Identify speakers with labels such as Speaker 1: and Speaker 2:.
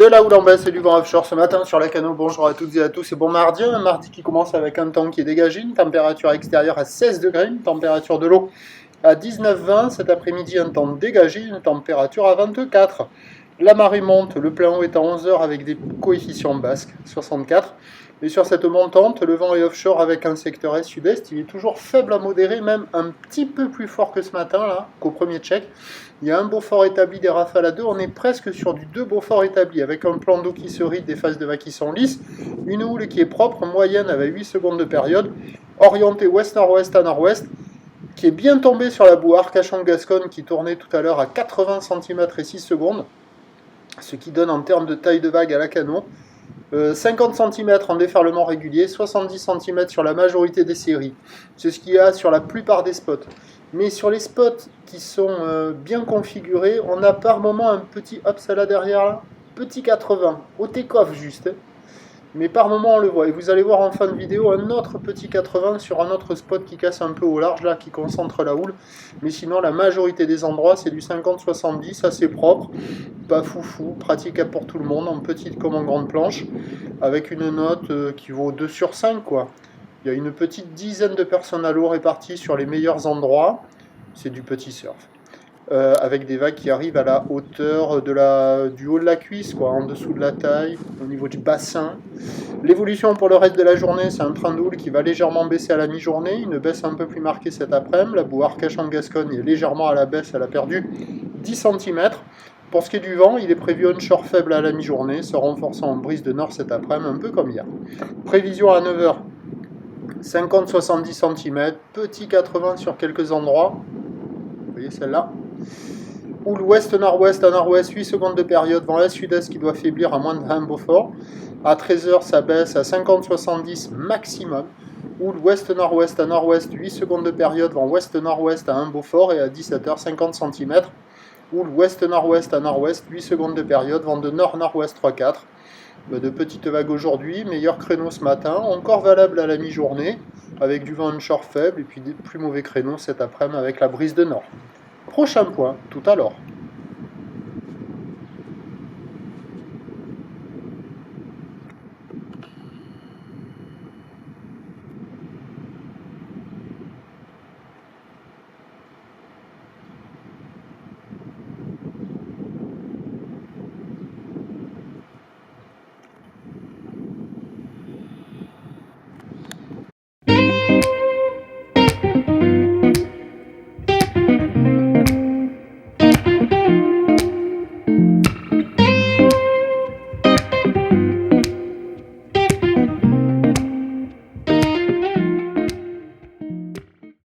Speaker 1: De la houle en baisse et du vent offshore ce matin sur la Cano. Bonjour à toutes et à tous et bon mardi. Un mardi qui commence avec un temps qui est dégagé, une température extérieure à 16 degrés, une température de l'eau à 19-20. Cet après-midi, un temps dégagé, une température à 24. La marée monte, le plein eau est à 11 heures avec des coefficients basques, 64. Et sur cette montante, le vent est offshore avec un secteur est-sud-est. Il est toujours faible à modéré, même un petit peu plus fort que ce matin, là, qu'au premier check. Il y a un Beaufort établi, des rafales à 2. On est presque sur du 2 Beaufort établi, avec un plan d'eau qui se ride, des phases de vagues qui sont lisses. Une houle qui est propre, moyenne avec 8 secondes de période. Orientée ouest-nord-ouest à nord-ouest, qui est bien tombée sur la boue Arcachon-Gascogne, qui tournait tout à l'heure à 80 cm et 6 secondes. Ce qui donne en termes de taille de vague à la Cano 50 cm en déferlement régulier, 70 cm sur la majorité des séries. C'est ce qu'il y a sur la plupart des spots. Mais sur les spots qui sont bien configurés, on a par moment un petit hop, ça là derrière là, petit 80, au take-off juste. Mais par moment on le voit. Et vous allez voir en fin de vidéo un autre petit 80 sur un autre spot qui casse un peu au large là, qui concentre la houle. Mais sinon la majorité des endroits c'est du 50-70, assez propre, pas foufou, praticable pour tout le monde, en petite comme en grande planche, avec une note qui vaut 2 sur 5 quoi. Il y a une petite dizaine de personnes à l'eau réparties sur les meilleurs endroits. C'est du petit surf. Avec des vagues qui arrivent à la hauteur du haut de la cuisse, quoi, en dessous de la taille, au niveau du bassin. L'évolution pour le reste de la journée, c'est un train de houle qui va légèrement baisser à la mi-journée, une baisse un peu plus marquée cet après-midi. La boue Arcachon-Gascogne est légèrement à la baisse, elle a perdu 10 cm. Pour ce qui est du vent, il est prévu onshore faible à la mi-journée, se renforçant en brise de nord cet après-midi, un peu comme hier. Prévision à 9h, 50-70 cm, petit 80 sur quelques endroits. Vous voyez celle-là. Houle ouest-nord-ouest à nord-ouest, 8 secondes de période, vent est-sud-est qui doit faiblir à moins de 1 Beaufort. À 13h, ça baisse à 50-70 maximum. Houle ouest-nord-ouest à nord-ouest, 8 secondes de période, vent ouest-nord-ouest à 1 Beaufort. Et à 17h, 50 cm. Houle ouest-nord-ouest à nord-ouest, 8 secondes de période, vent de nord-nord-ouest 3-4. De petites vagues aujourd'hui, meilleur créneau ce matin, encore valable à la mi-journée, avec du vent onshore faible, et puis des plus mauvais créneaux cet après-midi avec la brise de nord. Prochain point, tout à l'heure.